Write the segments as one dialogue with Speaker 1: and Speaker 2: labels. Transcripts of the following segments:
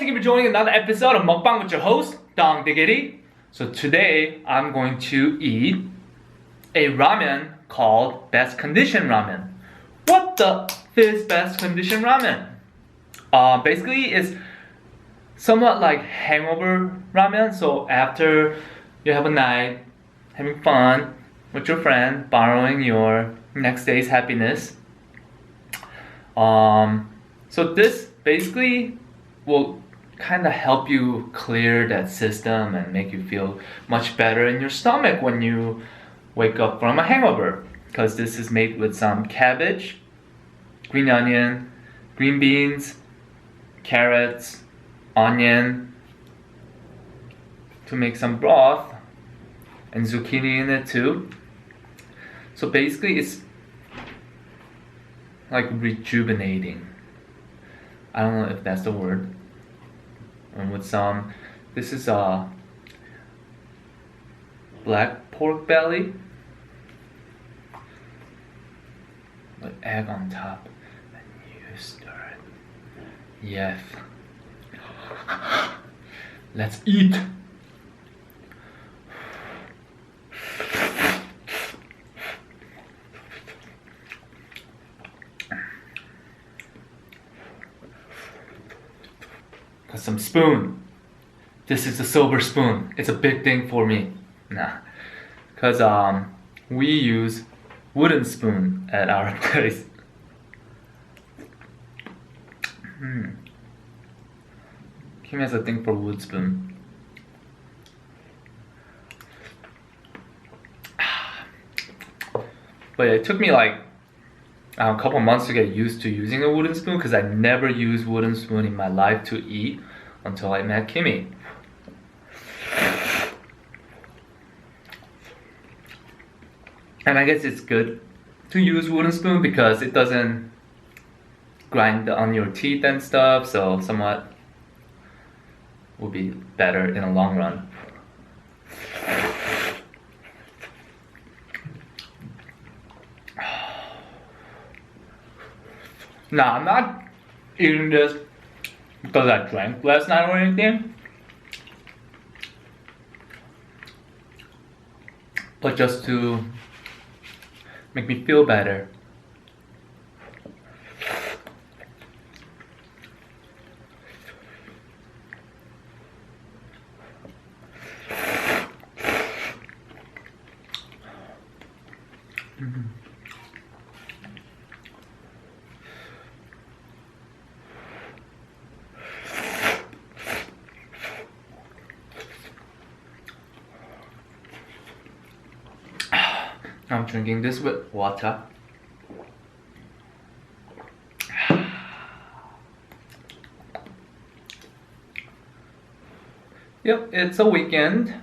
Speaker 1: thank you for joining another episode of Mukbang with your host, Dongdigity. So today, I'm going to eat a ramen called Best Condition Ramen. What the f is Best Condition Ramen? Basically, it's somewhat like hangover ramen. So after you have a night, having fun with your friend, borrowing your next day's happiness. So this basically will kind of help you clear that system and make you feel much better in your stomach when you wake up from a hangover. Because this is made with some cabbage, green onion, green beans, carrots, onion, to make some broth, and zucchini in it too. So basically it's like rejuvenating. I don't know if that's the word. And with some, this is a black pork belly with egg on top, and you stir it. Yes. Let's eat. Got some spoon. This is a silver spoon. It's a big thing for me. Nah, cause we use wooden spoon at our place. Kim has a thing for wood spoon. But it took me like a couple months to get used to using a wooden spoon because I never used wooden spoon in my life to eat until I met Kimmy. And I guess it's good to use wooden spoon because it doesn't grind on your teeth and stuff, so somewhat will be better in the long run. Nah, I'm not eating this because I drank last night or anything, but just to make me feel better. I'm drinking this with water. Yep, it's a weekend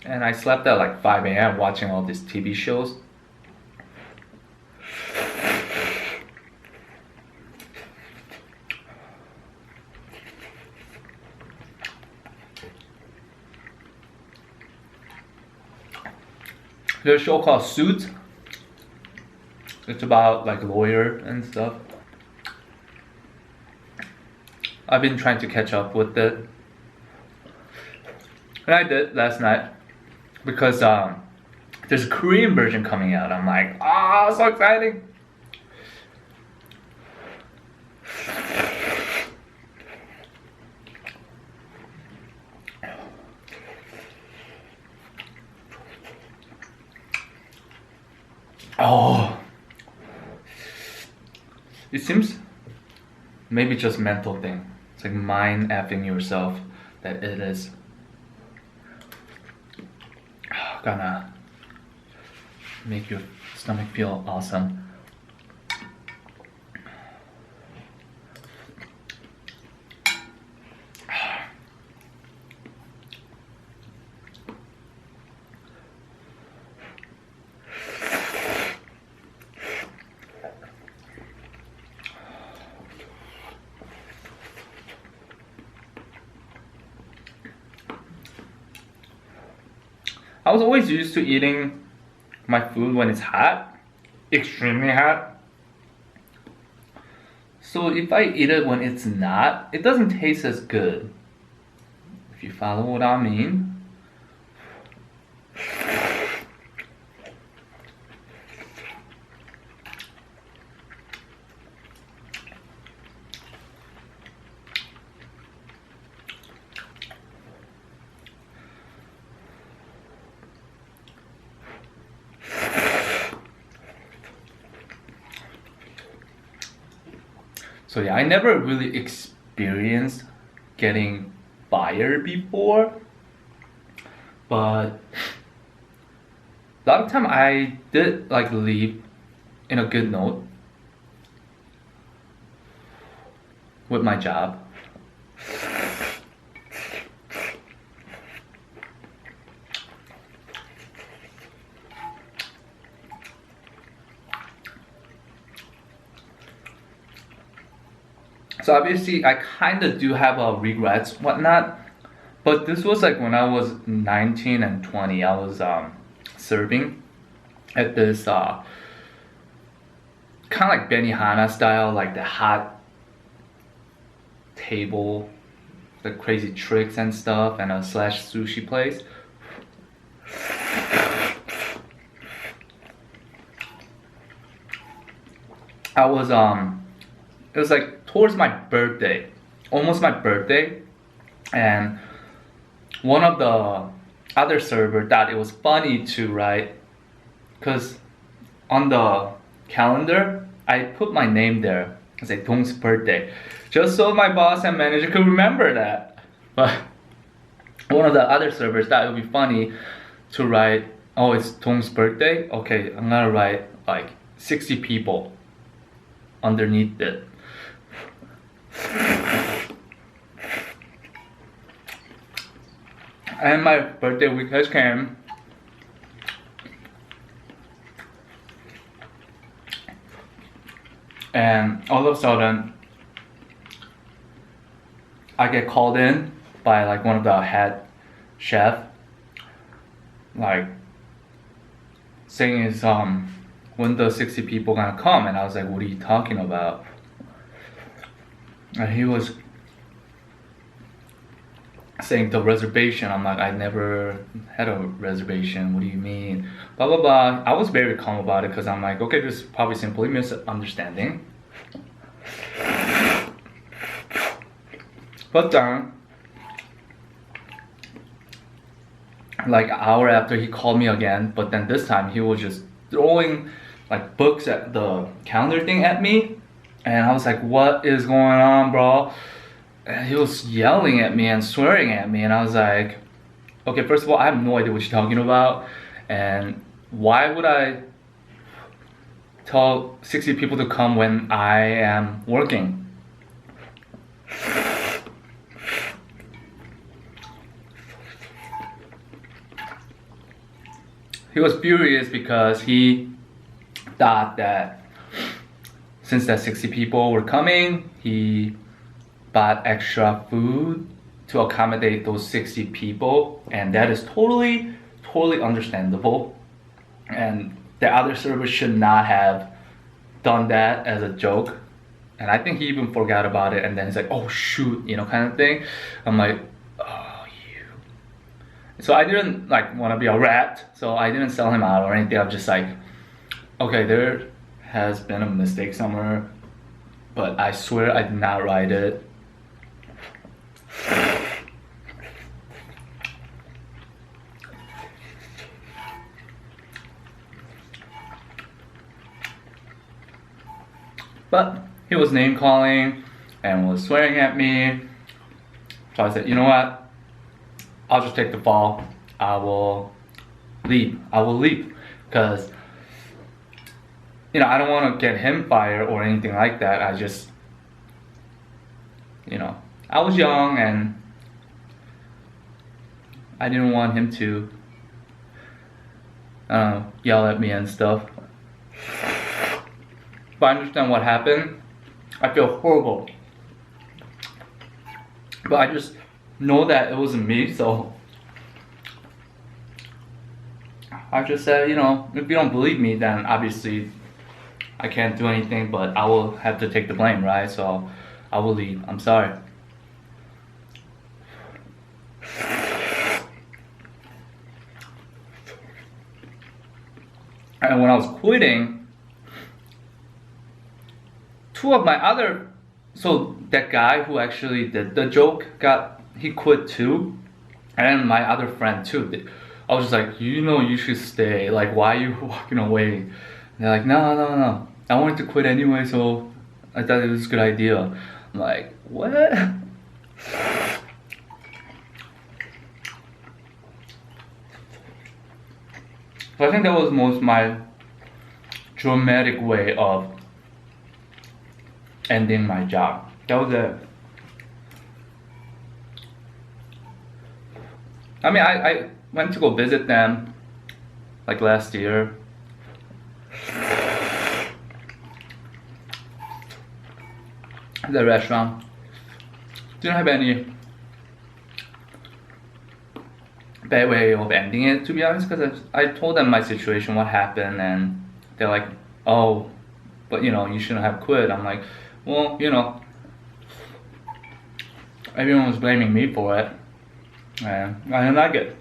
Speaker 1: and I slept at like 5 a.m. watching all these TV shows. There's a show called Suits. It's about like a lawyer and stuff. I've been trying to catch up with it. And I did last night because there's a Korean version coming out. I'm like, ah, so exciting. Oh, it seems maybe just mental thing. It's like mind effing yourself that it is gonna make your stomach feel awesome. I was always used to eating my food when it's hot, extremely hot. So if I eat it when it's not, it doesn't taste as good. you follow what I mean. So yeah, I never really experienced getting fired before, but a lot of time I did like leave in a good note with my job. So obviously I kind of do have regrets, whatnot, but this was like when I was 19 and 20. I was serving at this kind of like Benihana style, like the hot table, the crazy tricks and stuff, and a slash sushi place. I was it was like towards my birthday, almost my birthday, and one of the other server thought it was funny to write, because on the calendar I put my name there. I say Dong's birthday, just so my boss and manager could remember that. But one of the other servers thought it would be funny to write, oh, it's Dong's birthday, okay, I'm gonna write like 60 people underneath it. And my birthday week has came, and all of a sudden I get called in by like one of the head chef, like saying is when the 60 people gonna come, and I was like, what are you talking about? And he was saying the reservation. I'm like, I never had a reservation, what do you mean? Blah blah blah. I was very calm about it because I'm like, okay, this is probably simply misunderstanding. But then like an hour after, he called me again, but then this time he was just throwing like books at the calendar thing at me, and I was like, what is going on, bro? And he was yelling at me and swearing at me, and I was like, okay, first of all, I have no idea what you're talking about, and why would I tell 60 people to come when I am working? He was furious because he thought that since that 60 people were coming, he bought extra food to accommodate those 60 people, and that is totally understandable, and the other servers should not have done that as a joke. And I think he even forgot about it, and then he's like, oh shoot, you know, kind of thing. I'm like, oh, you. So I didn't like want to be a rat, so I didn't sell him out or anything. I'm just like, okay, there has been a mistake somewhere, but I swear I did not write it. But he was name calling and was swearing at me. So I said, you know what? I'll just take the fall. I will leave. Because, you know, I don't want to get him fired or anything like that. I just, you know, I was young and I didn't want him to yell at me and stuff. But I understand what happened. I feel horrible. But I just know that it wasn't me, so I just said, you know, if you don't believe me, then obviously I can't do anything, but I will have to take the blame, right? So I will leave. I'm sorry. And when I was quitting, two of my other, so that guy who actually did the joke he quit too, and my other friend too. I was just like, you know, you should stay. Like, why are you walking away? And they're like, no, no, no. I wanted to quit anyway, so I thought it was a good idea. I'm like, what? So I think that was most my dramatic way of ending my job. That was it. I mean, I went to go visit them like last year. The restaurant didn't have any bad way of ending it, to be honest, because I told them my situation, what happened, and they're like, oh, but you know, you shouldn't have quit. I'm like, well, you know, everyone was blaming me for it, and I didn't like it.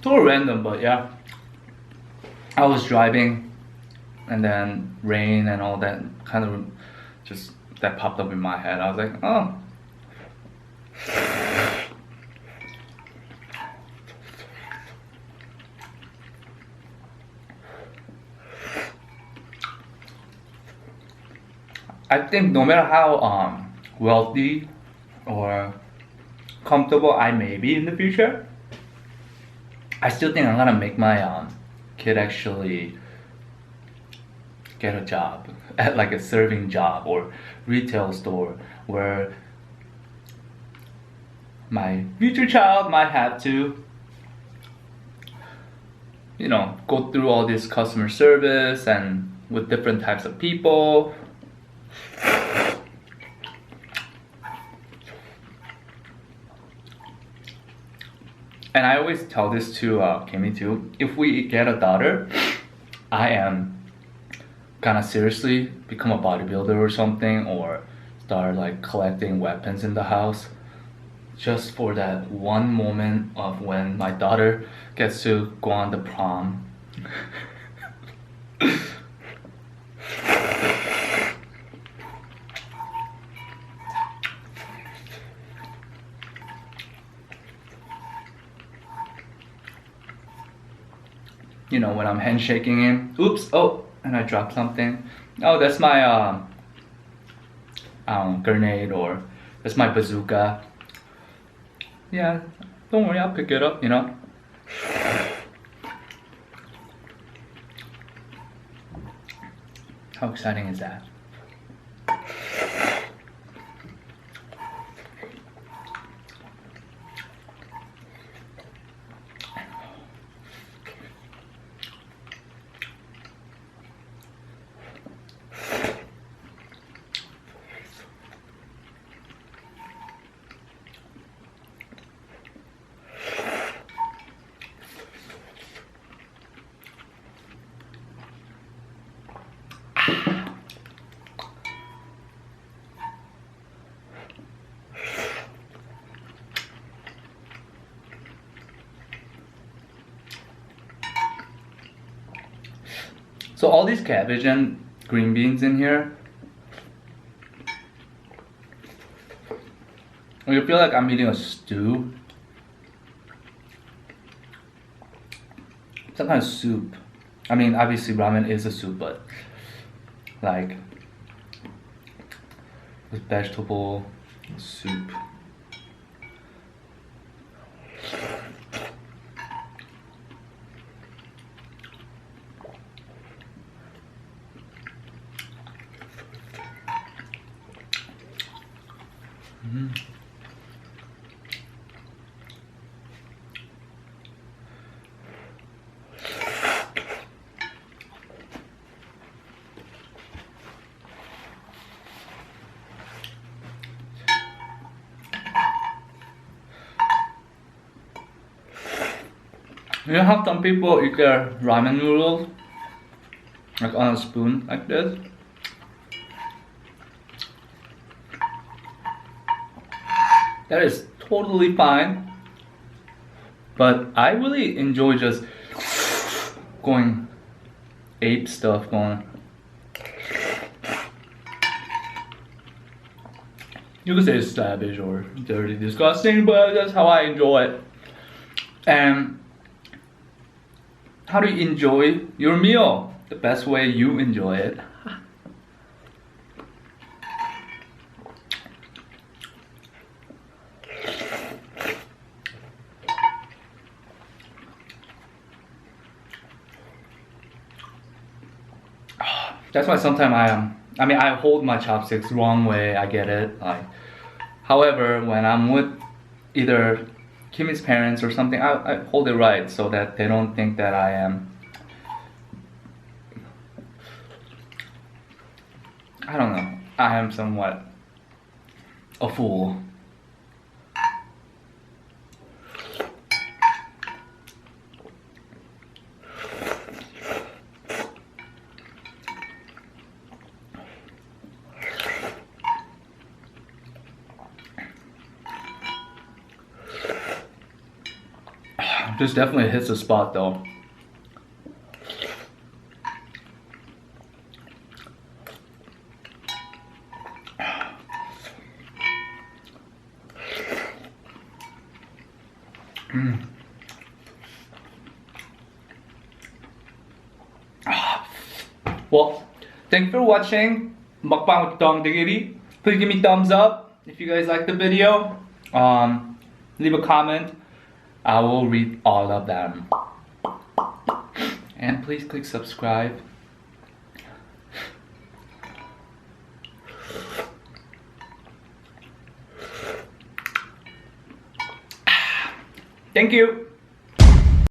Speaker 1: Totally random, but yeah. I was driving, and then rain and all that kind of just that popped up in my head. I was like, oh. I think no matter how wealthy or comfortable I may be in the future, I still think I'm gonna make my kid actually get a job at like a serving job or retail store where my future child might have to, you know, go through all this customer service and with different types of people. And I always tell this to Kimmy too. If we get a daughter, I am gonna seriously become a bodybuilder or something, or start like collecting weapons in the house, just for that one moment of when my daughter gets to go on the prom. You know, when I'm handshaking him, oops, oh, and I dropped something. Oh, that's my grenade, or that's my bazooka. Yeah, don't worry, I'll pick it up, you know. How exciting is that? So all these cabbage and green beans in here, you feel like I'm eating a stew. Some kind of soup. I mean, obviously ramen is a soup, but like with vegetable soup. You know how some people eat their ramen noodles like on a spoon like this. That is totally fine. But I really enjoy just going ape stuff going. You could say it's savage or dirty, disgusting, but that's how I enjoy it. And how do you enjoy your meal? The best way you enjoy it. That's why sometimes I hold my chopsticks wrong way, I get it. Like, however, when I'm with either Kimmy's parents or something, I hold it right so that they don't think that I don't know, I am somewhat a fool. This definitely hits the spot though. Well, thank you for watching Mukbang with Dongdigity. Please give me thumbs up if you guys like the video. Leave a comment. I will read all of them. And please click subscribe. Thank you.